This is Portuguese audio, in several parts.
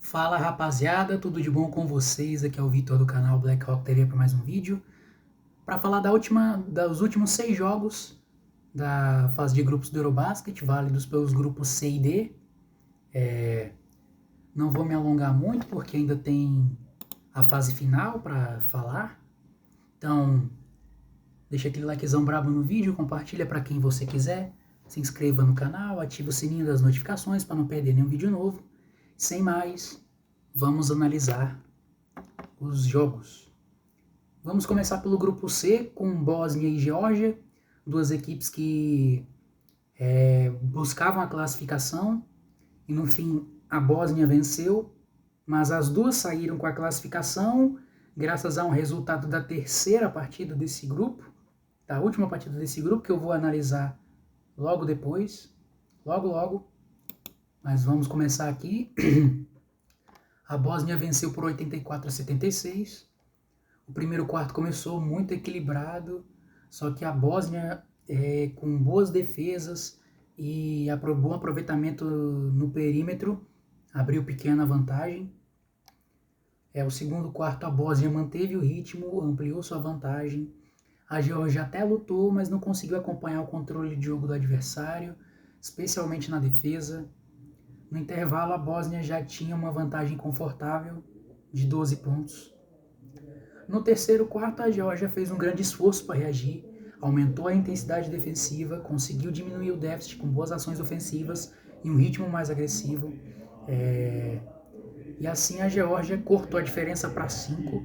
Fala rapaziada, tudo de bom com vocês? Aqui é o Vitor do canal Black Hawk TV para mais um vídeo para falar dos últimos 6 jogos da fase de grupos do Eurobasket, válidos pelos grupos C e D. Não vou me alongar muito porque ainda tem a fase final para falar. Então, deixa aquele likezão brabo no vídeo, compartilha para quem você quiser, se inscreva no canal, ativa o sininho das notificações para não perder nenhum vídeo novo. Sem mais, vamos analisar os jogos. Vamos começar pelo grupo C, com Bósnia e Geórgia, duas equipes que buscavam a classificação, e no fim a Bósnia venceu, mas as duas saíram com a classificação, graças a um resultado da terceira partida desse grupo, da última partida desse grupo, que eu vou analisar logo depois, logo, mas vamos começar aqui. A Bósnia venceu por 84-76, o primeiro quarto começou muito equilibrado, só que a Bósnia, com boas defesas e bom aproveitamento no perímetro, abriu pequena vantagem. O segundo quarto a Bósnia manteve o ritmo, ampliou sua vantagem. A Geórgia até lutou, mas não conseguiu acompanhar o controle de jogo do adversário, especialmente na defesa. No intervalo, a Bósnia já tinha uma vantagem confortável de 12 pontos. No terceiro quarto, a Geórgia fez um grande esforço para reagir, aumentou a intensidade defensiva, conseguiu diminuir o déficit com boas ações ofensivas e um ritmo mais agressivo. E assim a Geórgia cortou a diferença para 5.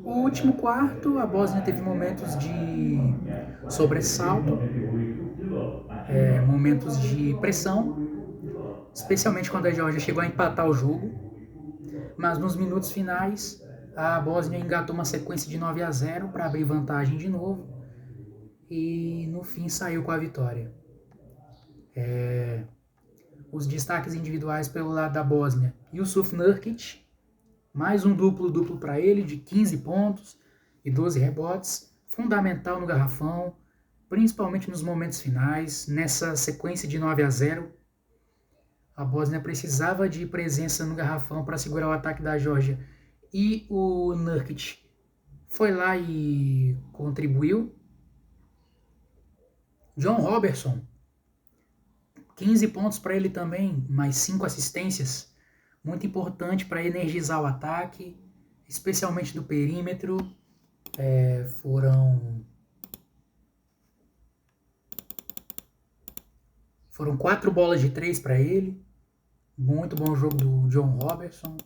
O último quarto, a Bósnia teve momentos de sobressalto, momentos de pressão, especialmente quando a Geórgia chegou a empatar o jogo. Mas nos minutos finais, a Bósnia engatou uma sequência de 9-0 para abrir vantagem de novo e no fim saiu com a vitória. Os destaques individuais pelo lado da Bósnia: Jusuf Nurkic, mais um duplo para ele, de 15 pontos e 12 rebotes, fundamental no garrafão, principalmente nos momentos finais. Nessa sequência de 9-0, a Bósnia precisava de presença no garrafão para segurar o ataque da Geórgia, e o Nurkic foi lá e contribuiu. John Robertson, 15 pontos para ele também, mais 5 assistências, muito importante para energizar o ataque, especialmente do perímetro. Foram 4 bolas de 3 para ele, muito bom jogo do John Robertson.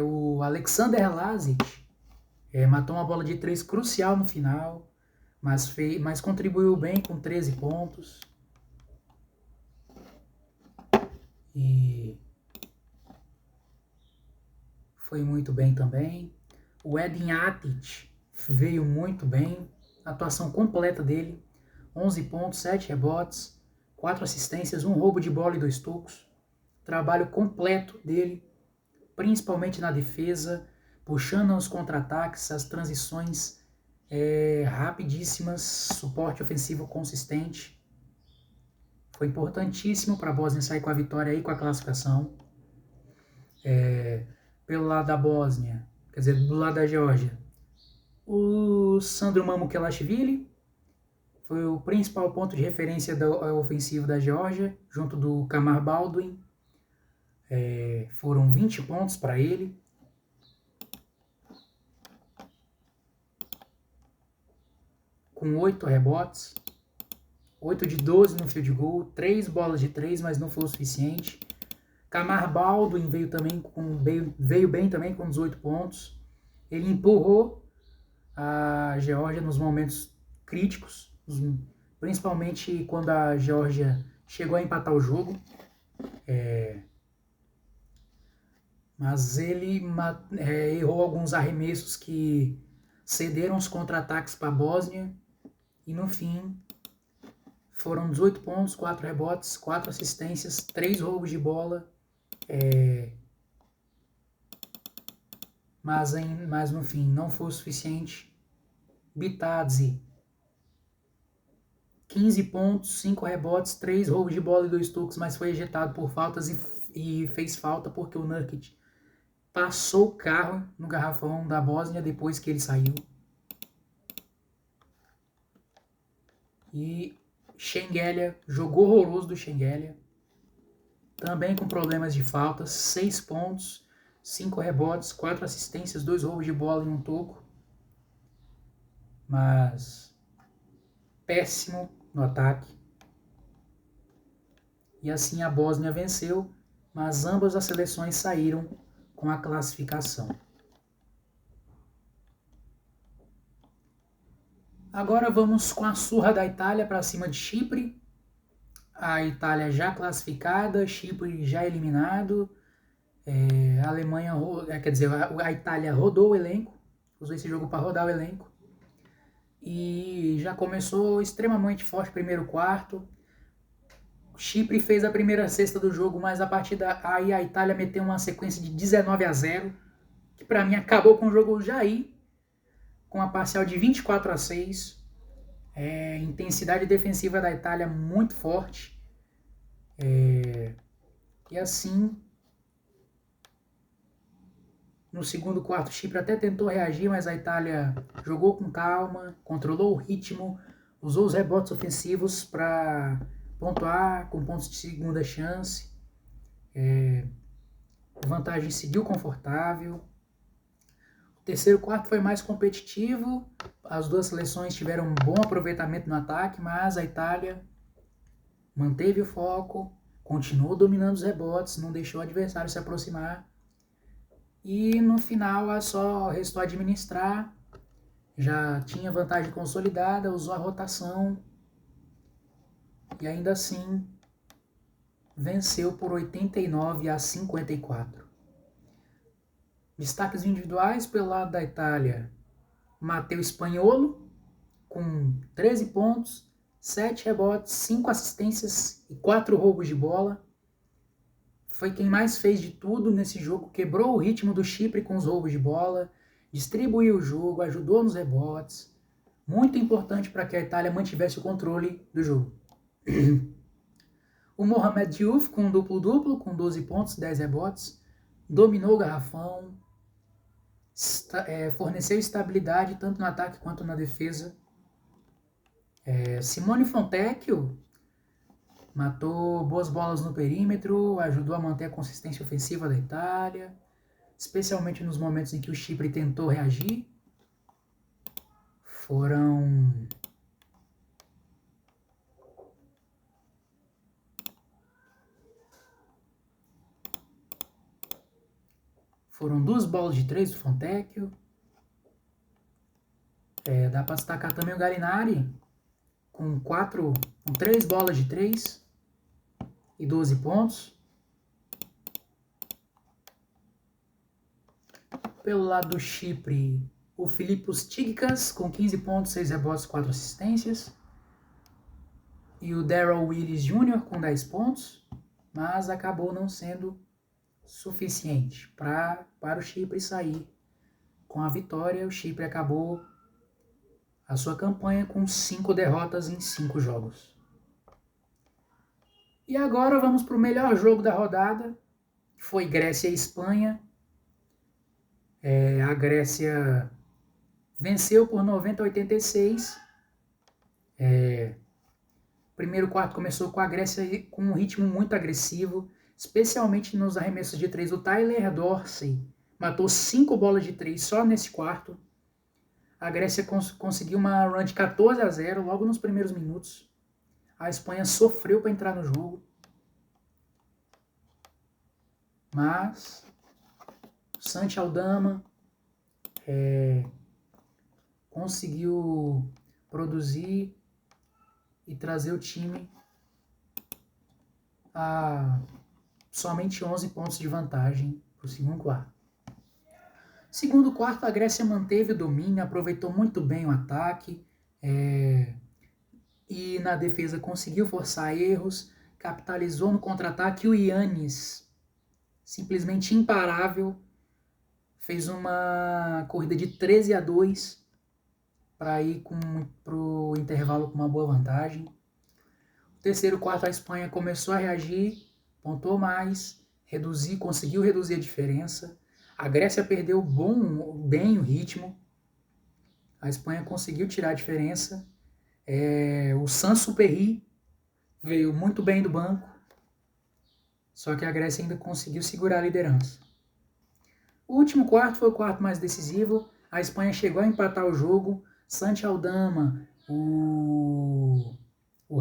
O Alexander Lazic matou uma bola de 3 crucial no final, mas contribuiu bem com 13 pontos. E foi muito bem também. O Edin Atic veio muito bem, atuação completa dele, 11 pontos, 7 rebotes, 4 assistências, 1 roubo de bola e 2 tocos. Trabalho completo dele, principalmente na defesa, puxando os contra-ataques, as transições rapidíssimas, suporte ofensivo consistente. Foi importantíssimo para a Bósnia sair com a vitória e com a classificação. Pelo lado da Bósnia, quer dizer, do lado da Geórgia, o Sandro Mamukelashvili foi o principal ponto de referência ofensivo da Geórgia, junto do Kamar Baldwin. Foram 20 pontos para ele. Com 8 rebotes, 8 de 12 no field goal, 3 bolas de 3, mas não foi o suficiente. Kamar Baldwin veio bem também com 18 pontos. Ele empurrou a Geórgia nos momentos críticos, principalmente quando a Geórgia chegou a empatar o jogo. Mas ele errou alguns arremessos que cederam os contra-ataques para a Bósnia. E no fim, foram 18 pontos, 4 rebotes, 4 assistências, 3 roubos de bola. Mas no fim, não foi o suficiente. Bitadze, 15 pontos, 5 rebotes, 3 roubos de bola e 2 toques, mas foi ejetado por faltas e fez falta porque o Nurkic passou o carro no garrafão da Bósnia depois que ele saiu. E Shengelia, jogou horroroso do Shengelia. Também com problemas de faltas, 6 pontos, 5 rebotes, 4 assistências, 2 roubos de bola e 1 toco. Mas péssimo no ataque. E assim a Bósnia venceu, mas ambas as seleções saíram com a classificação. Agora vamos com a surra da Itália para cima de Chipre. A Itália já classificada, Chipre já eliminado. A Alemanha, quer dizer, a Itália rodou o elenco, usou esse jogo para rodar o elenco. E já começou extremamente forte o primeiro quarto. Chipre fez a primeira cesta do jogo, mas a partir daí a Itália meteu uma sequência de 19-0, que para mim acabou com o jogo já aí, com a parcial de 24-6. Intensidade defensiva da Itália muito forte. E assim, no segundo quarto, o Chipre até tentou reagir, mas a Itália jogou com calma, controlou o ritmo, usou os rebotes ofensivos para pontuar com pontos de segunda chance. A vantagem seguiu confortável. O terceiro quarto foi mais competitivo. As duas seleções tiveram um bom aproveitamento no ataque, mas a Itália manteve o foco, continuou dominando os rebotes, não deixou o adversário se aproximar. E no final só restou administrar. Já tinha vantagem consolidada, usou a rotação e ainda assim venceu por 89-54. Destaques individuais pelo lado da Itália: Matteo Spanholo com 13 pontos, 7 rebotes, 5 assistências e 4 roubos de bola. Foi quem mais fez de tudo nesse jogo, quebrou o ritmo do Chipre com os roubos de bola, distribuiu o jogo, ajudou nos rebotes. Muito importante para que a Itália mantivesse o controle do jogo. O Mohamed Diouf com um duplo-duplo, com 12 pontos, 10 rebotes, dominou o garrafão, forneceu estabilidade tanto no ataque quanto na defesa. Simone Fontecchio matou boas bolas no perímetro, ajudou a manter a consistência ofensiva da Itália, especialmente nos momentos em que o Chipre tentou reagir. Foram 2 bolas de 3 do Fontecchio. Dá para destacar também o Gallinari com 3 bolas de 3 e 12 pontos. Pelo lado do Chipre, o Filipos Tsitsipas com 15 pontos, 6 rebotes, 4 assistências. E o Darryl Willis Jr. com 10 pontos, mas acabou não sendo suficiente para o Chipre sair com a vitória. O Chipre acabou a sua campanha com 5 derrotas em 5 jogos. E agora vamos para o melhor jogo da rodada, que foi Grécia e Espanha. A Grécia venceu por 90-86. O primeiro quarto começou com a Grécia com um ritmo muito agressivo, especialmente nos arremessos de 3. O Tyler Dorsey matou 5 bolas de 3 só nesse quarto. A Grécia conseguiu uma run de 14-0 logo nos primeiros minutos. A Espanha sofreu para entrar no jogo. Mas Santi Aldama conseguiu produzir e trazer o time a somente 11 pontos de vantagem para o segundo quarto. Segundo quarto, a Grécia manteve o domínio, aproveitou muito bem o ataque e na defesa conseguiu forçar erros, capitalizou no contra-ataque. O Giannis, simplesmente imparável, fez uma corrida de 13-2 para ir para o intervalo com uma boa vantagem. Terceiro quarto, a Espanha começou a reagir, pontuou mais, conseguiu reduzir a diferença. A Grécia perdeu bem o ritmo. A Espanha conseguiu tirar a diferença. O Sansuperi veio muito bem do banco. Só que a Grécia ainda conseguiu segurar a liderança. O último quarto foi o quarto mais decisivo. A Espanha chegou a empatar o jogo. Santi Aldama, o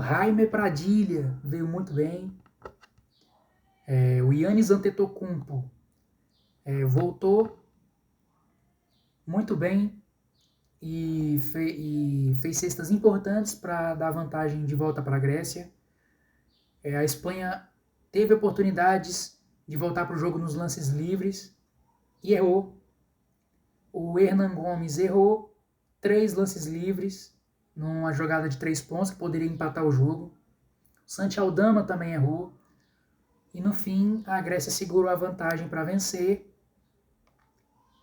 Jaime Pradilha veio muito bem. O Giannis Antetokounmpo voltou muito bem e fez cestas importantes para dar vantagem de volta para a Grécia. A Espanha teve oportunidades de voltar para o jogo nos lances livres e errou. O Hernan Gomes errou 3 lances livres numa jogada de 3 pontos que poderia empatar o jogo. Santi Aldama também errou. E no fim, a Grécia segurou a vantagem para vencer.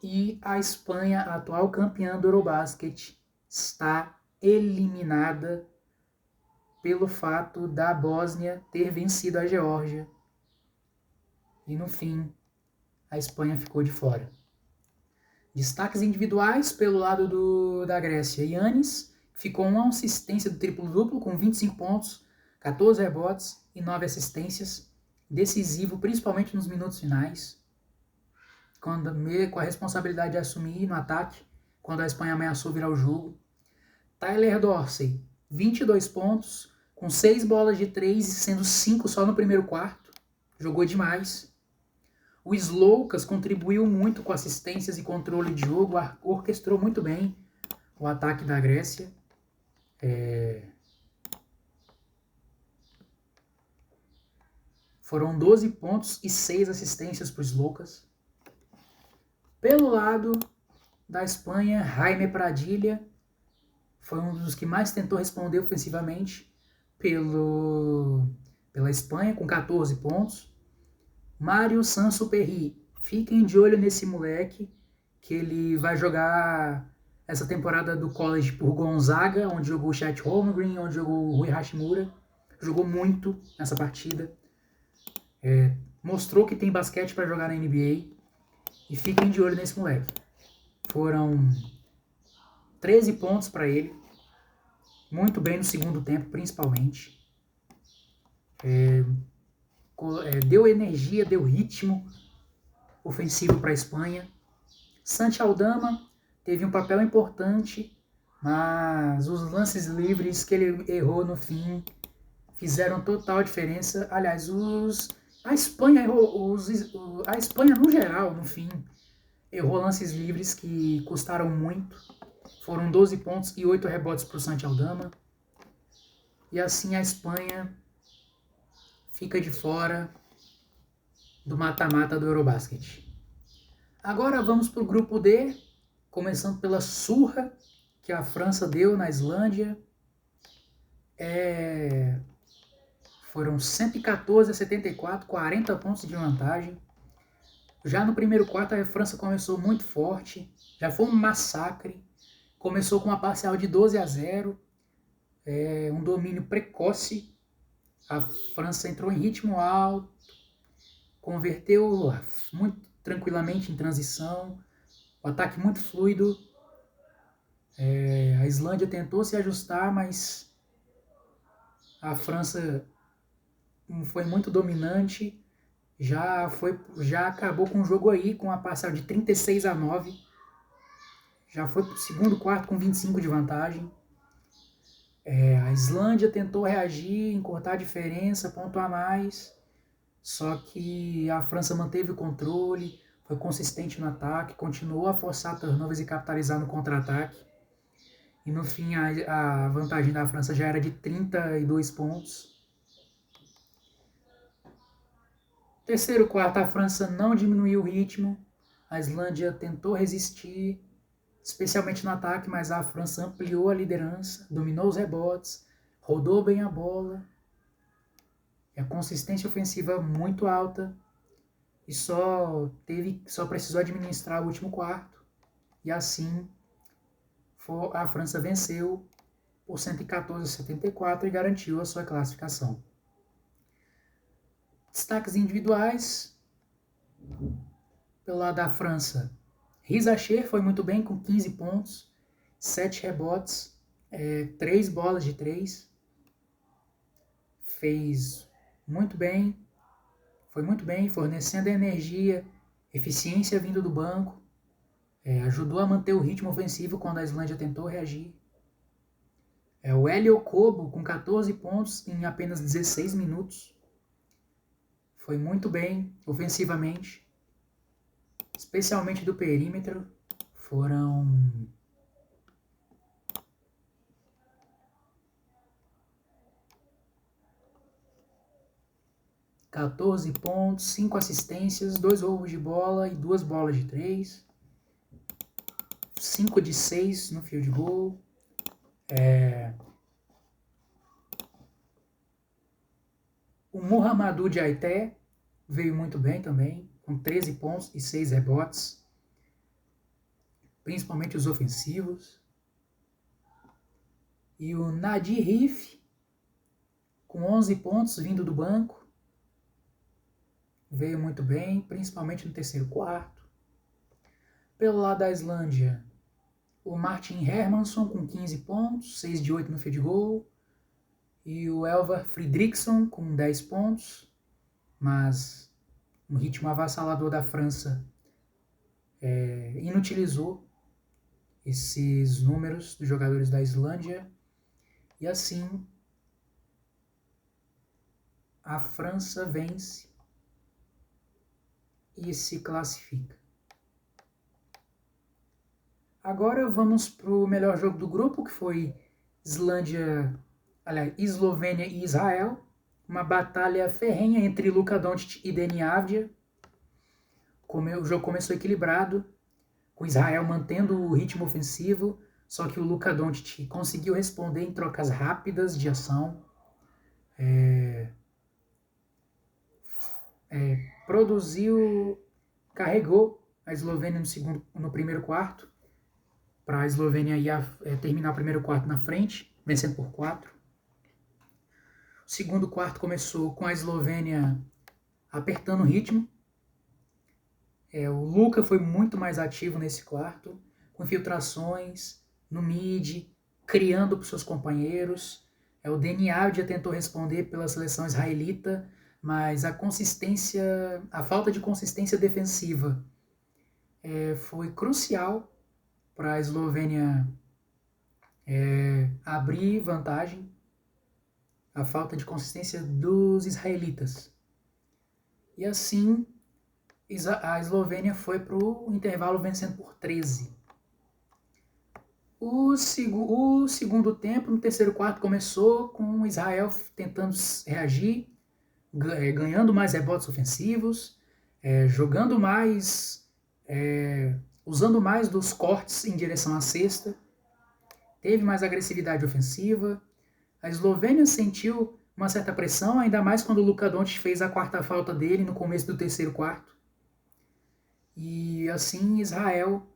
E a Espanha, a atual campeã do Eurobasket, está eliminada pelo fato da Bósnia ter vencido a Geórgia. E no fim, a Espanha ficou de fora. Destaques individuais pelo lado da Grécia. Giannis ficou uma assistência do triplo-duplo com 25 pontos, 14 rebotes e 9 assistências. Decisivo, principalmente nos minutos finais, com a responsabilidade de assumir no ataque, quando a Espanha ameaçou virar o jogo. Tyler Dorsey, 22 pontos, com 6 bolas de 3, sendo 5 só no primeiro quarto. Jogou demais. O Sloukas contribuiu muito com assistências e controle de jogo, orquestrou muito bem o ataque da Grécia. Foram 12 pontos e 6 assistências para o Sloukas. Pelo lado da Espanha, Jaime Pradilha foi um dos que mais tentou responder ofensivamente pela Espanha, com 14 pontos. Mário Sansuperi, fiquem de olho nesse moleque, que ele vai jogar essa temporada do college por Gonzaga, onde jogou o Chet Holmgren, onde jogou o Rui Hashimura. Jogou muito nessa partida. Mostrou que tem basquete para jogar na NBA. E fiquem de olho nesse moleque. Foram 13 pontos para ele. Muito bem no segundo tempo, principalmente. Deu energia, deu ritmo ofensivo para a Espanha. Santi Aldama teve um papel importante, mas os lances livres que ele errou no fim fizeram total diferença. Aliás, a Espanha errou, a Espanha no geral, no fim, errou lances livres que custaram muito. Foram 12 pontos e 8 rebotes para o Santi Aldama. E assim a Espanha fica de fora do mata-mata do Eurobasket. Agora vamos para o grupo D, começando pela surra que a França deu na Islândia. Foram 114 a 74, 40 pontos de vantagem. Já no primeiro quarto a França começou muito forte, já foi um massacre. Começou com uma parcial de 12-0, um domínio precoce. A França entrou em ritmo alto, converteu muito tranquilamente em transição, o ataque muito fluido. A Islândia tentou se ajustar, mas a França foi muito dominante. Já acabou com o jogo aí, com a parcial de 36-9. Já foi para o segundo quarto com 25 de vantagem. A Islândia tentou reagir, encurtar a diferença, pontuar mais. Só que a França manteve o controle, foi consistente no ataque, continuou a forçar turnovers e capitalizar no contra-ataque. E no fim a vantagem da França já era de 32 pontos. Terceiro quarto, a França não diminuiu o ritmo. A Islândia tentou resistir, especialmente no ataque, mas a França ampliou a liderança, dominou os rebotes, rodou bem a bola. E a consistência ofensiva muito alta. E só precisou administrar o último quarto. E assim a França venceu por 114-74 e garantiu a sua classificação. Destaques individuais. Pelo lado da França, Rizacher foi muito bem com 15 pontos, 7 rebotes, 3 bolas de 3. Fez muito bem, foi muito bem, fornecendo energia, eficiência vindo do banco, ajudou a manter o ritmo ofensivo quando a Islândia tentou reagir. O Elio Kobo com 14 pontos em apenas 16 minutos. Foi muito bem ofensivamente, especialmente do perímetro. Foram 14 pontos, 5 assistências, 2 roubos de bola e 2 bolas de 3. 5 de 6 no field goal. O Muhammadu Diaité veio muito bem também, com 13 pontos e 6 rebotes, principalmente os ofensivos. E o Nadir Rif, com 11 pontos vindo do banco, veio muito bem, principalmente no terceiro quarto. Pelo lado da Islândia, o Martin Hermansson com 15 pontos, 6 de 8 no field goal. E o Elvar Fridriksson com 10 pontos, mas um ritmo avassalador da França inutilizou esses números dos jogadores da Islândia. E assim, a França vence e se classifica. Agora vamos para o melhor jogo do grupo, que foi Eslovênia e Israel. Uma batalha ferrenha entre Luka Doncic e Deni Avdija. O jogo começou equilibrado, com Israel mantendo o ritmo ofensivo, só que o Luka Doncic conseguiu responder em trocas rápidas de ação. Carregou a Eslovênia no primeiro quarto, para a Eslovênia terminar o primeiro quarto na frente, vencendo por 4. O segundo quarto começou com a Eslovênia apertando o ritmo. O Luka foi muito mais ativo nesse quarto, com infiltrações no mid, criando para os seus companheiros. O Deni Avdija tentou responder pela seleção israelita, mas a falta de consistência defensiva foi crucial para a Eslovênia abrir vantagem. A falta de consistência dos israelitas. E assim, a Eslovênia foi para o intervalo vencendo por 13. O segundo tempo, no terceiro quarto, começou com Israel tentando reagir, ganhando mais rebotes ofensivos, jogando mais, usando mais dos cortes em direção à cesta, teve mais agressividade ofensiva. A Eslovênia sentiu uma certa pressão, ainda mais quando o Luka Doncic fez a quarta falta dele no começo do terceiro quarto. E assim Israel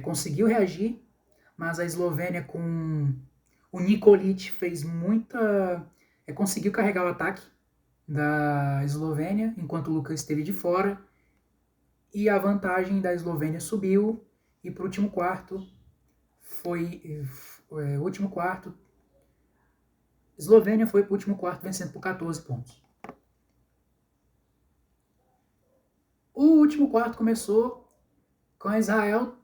conseguiu reagir, mas a Eslovênia com o Nikolic fez conseguiu carregar o ataque da Eslovênia, enquanto o Luka esteve de fora, e a vantagem da Eslovênia subiu, e para o último quarto, Eslovênia foi para o último quarto vencendo por 14 pontos. O último quarto começou com a Israel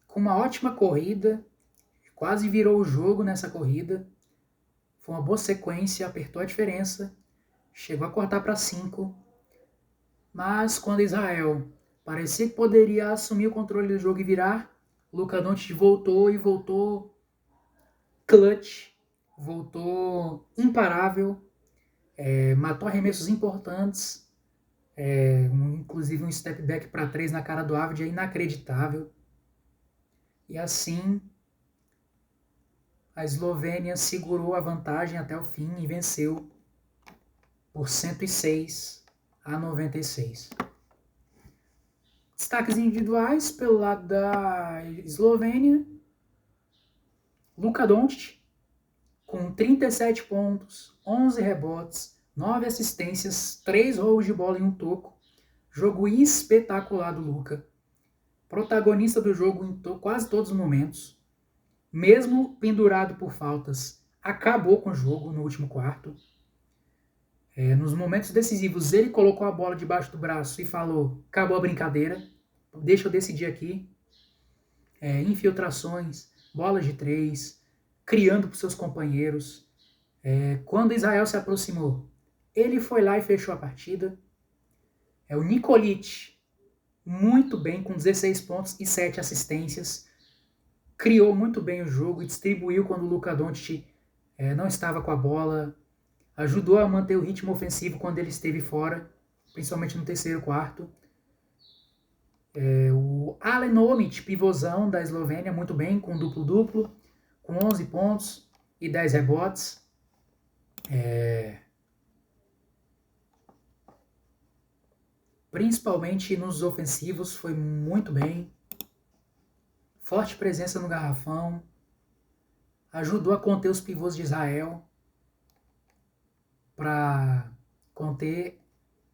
com uma ótima corrida, quase virou o jogo nessa corrida. Foi uma boa sequência, apertou a diferença, chegou a cortar para 5. Mas quando Israel parecia que poderia assumir o controle do jogo e virar, Luka Doncic voltou clutch, voltou imparável, matou arremessos importantes, inclusive um step back para 3 na cara do Avdija, inacreditável. E assim, a Eslovênia segurou a vantagem até o fim e venceu por 106-96. Destaques individuais pelo lado da Eslovênia. Luka Doncic, com 37 pontos, 11 rebotes, 9 assistências, 3 roubos de bola em um toco. Jogo espetacular do Luka. Protagonista do jogo em quase todos os momentos. Mesmo pendurado por faltas, acabou com o jogo no último quarto. Nos momentos decisivos, ele colocou a bola debaixo do braço e falou: acabou a brincadeira, deixa eu decidir aqui. Infiltrações, bolas de 3, criando para os seus companheiros. Quando Israel se aproximou, ele foi lá e fechou a partida. O Nikolic, muito bem, com 16 pontos e 7 assistências. Criou muito bem o jogo e distribuiu quando o Luka Doncic não estava com a bola. Ajudou a manter o ritmo ofensivo quando ele esteve fora, principalmente no terceiro quarto. O Alen Omic, pivôzão da Eslovênia, muito bem, com duplo-duplo, com 11 pontos e 10 rebotes. Principalmente nos ofensivos, foi muito bem. Forte presença no garrafão. Ajudou a conter os pivôs de Israel para conter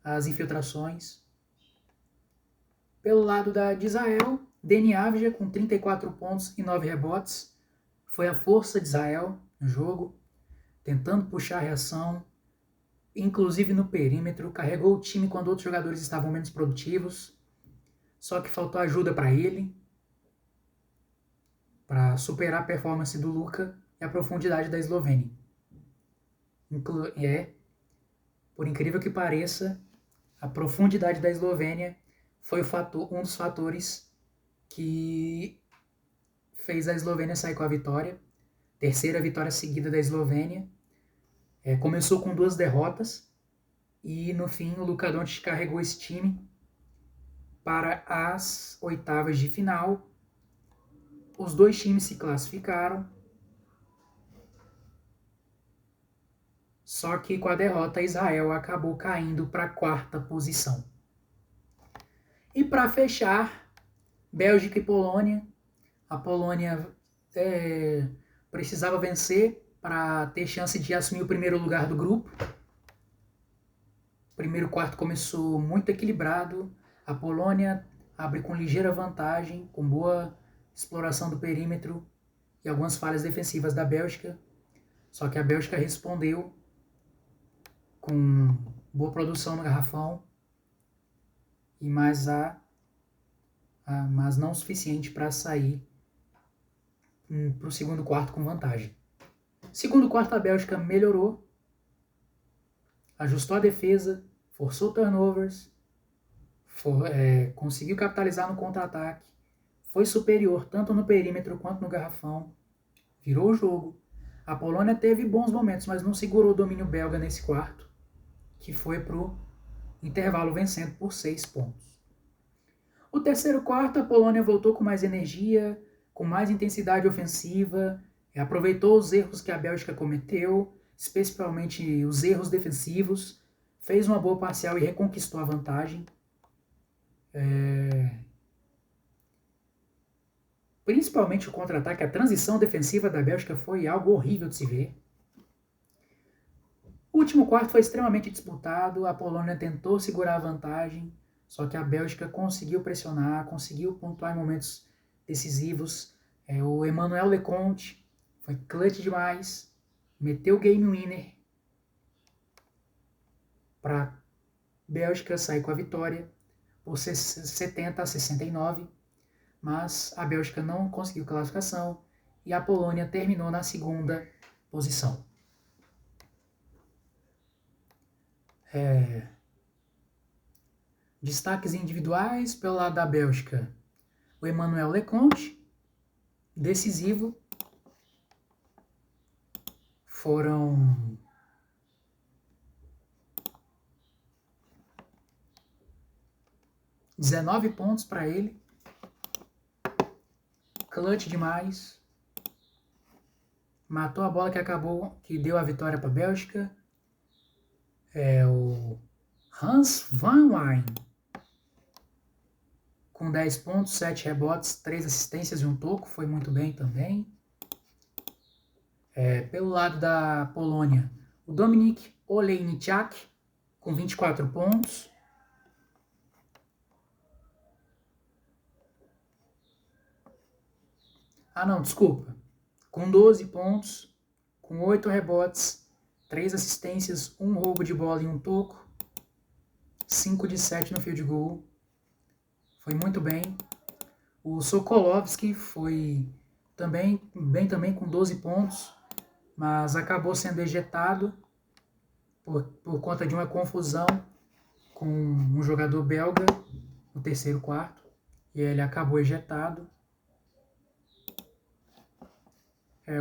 as infiltrações. Pelo lado de Israel, Deni Avdija com 34 pontos e 9 rebotes. Foi a força de Israel no jogo, tentando puxar a reação, inclusive no perímetro, carregou o time quando outros jogadores estavam menos produtivos, só que faltou ajuda para ele, para superar a performance do Luka e a profundidade da Eslovênia. Por incrível que pareça, a profundidade da Eslovênia foi um dos fatores que fez a Eslovênia sair com a vitória. Terceira vitória seguida da Eslovênia. Começou com 2 derrotas e no fim o Luka Doncic carregou esse time para as oitavas de final. Os 2 times se classificaram, só que com a derrota Israel acabou caindo para a 4ª posição. E para fechar, Bélgica e Polônia. A Polônia precisava vencer para ter chance de assumir o primeiro lugar do grupo. O primeiro quarto começou muito equilibrado. A Polônia abre com ligeira vantagem, com boa exploração do perímetro e algumas falhas defensivas da Bélgica. Só que a Bélgica respondeu com boa produção no garrafão, mas não o suficiente para sair para o segundo quarto com vantagem. Segundo quarto, a Bélgica melhorou, ajustou a defesa, forçou turnovers, conseguiu capitalizar no contra-ataque, foi superior tanto no perímetro quanto no garrafão, virou o jogo. A Polônia teve bons momentos, mas não segurou o domínio belga nesse quarto, que foi para o intervalo vencendo por 6 pontos. O terceiro quarto, a Polônia voltou com mais energia, com mais intensidade ofensiva, aproveitou os erros que a Bélgica cometeu, especialmente os erros defensivos, fez uma boa parcial e reconquistou a vantagem. Principalmente o contra-ataque, a transição defensiva da Bélgica foi algo horrível de se ver. O último quarto foi extremamente disputado, a Polônia tentou segurar a vantagem, só que a Bélgica conseguiu pressionar, conseguiu pontuar em momentos decisivos. O Emmanuel Leconte foi clutch demais, meteu o game winner para a Bélgica sair com a vitória por 70-69, mas a Bélgica não conseguiu classificação e a Polônia terminou na 2ª posição. Destaques individuais pelo lado da Bélgica. O Emmanuel Leconte, decisivo. Foram 19 pontos para ele. Clutch demais. Matou a bola que deu a vitória para a Bélgica. O Hans Van Wijn, com 10 pontos, 7 rebotes, 3 assistências e um toco, foi muito bem também. Pelo lado da Polônia, o Dominik Olejniczak, com 24 pontos. Não, desculpa. Com 12 pontos, com 8 rebotes, 3 assistências, 1 roubo de bola e um toco, 5 de 7 no field goal. Foi muito bem. O Sokolovski foi também com 12 pontos, mas acabou sendo ejetado por conta de uma confusão com um jogador belga no terceiro quarto, e ele acabou ejetado.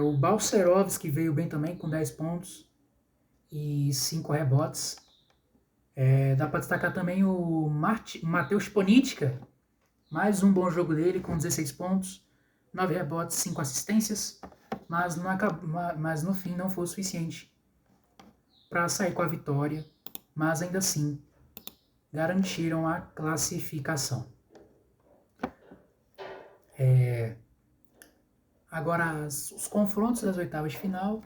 O Balcerovski veio bem também com 10 pontos e 5 rebotes. Dá para destacar também o Mateusz Ponitka, mais um bom jogo dele com 16 pontos, 9 rebotes, 5 assistências, mas no fim não foi o suficiente para sair com a vitória, mas ainda assim garantiram a classificação. Agora, os confrontos das oitavas de final: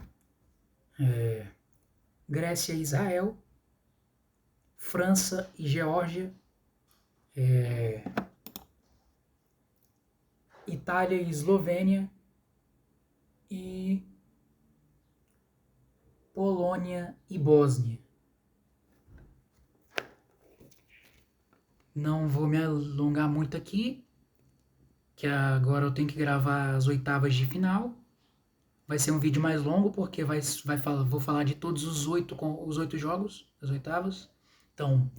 Grécia e Israel, França e Geórgia, Itália e Eslovênia e Polônia e Bósnia. Não vou me alongar muito aqui, que agora eu tenho que gravar as oitavas de final. Vai ser um vídeo mais longo, porque vou falar de todos os 8 jogos das oitavas. Então,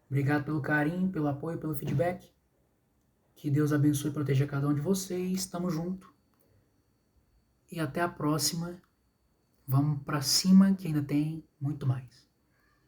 obrigado pelo carinho, pelo apoio, pelo feedback. Que Deus abençoe e proteja cada um de vocês. Tamo junto. E até a próxima. Vamos pra cima, que ainda tem muito mais.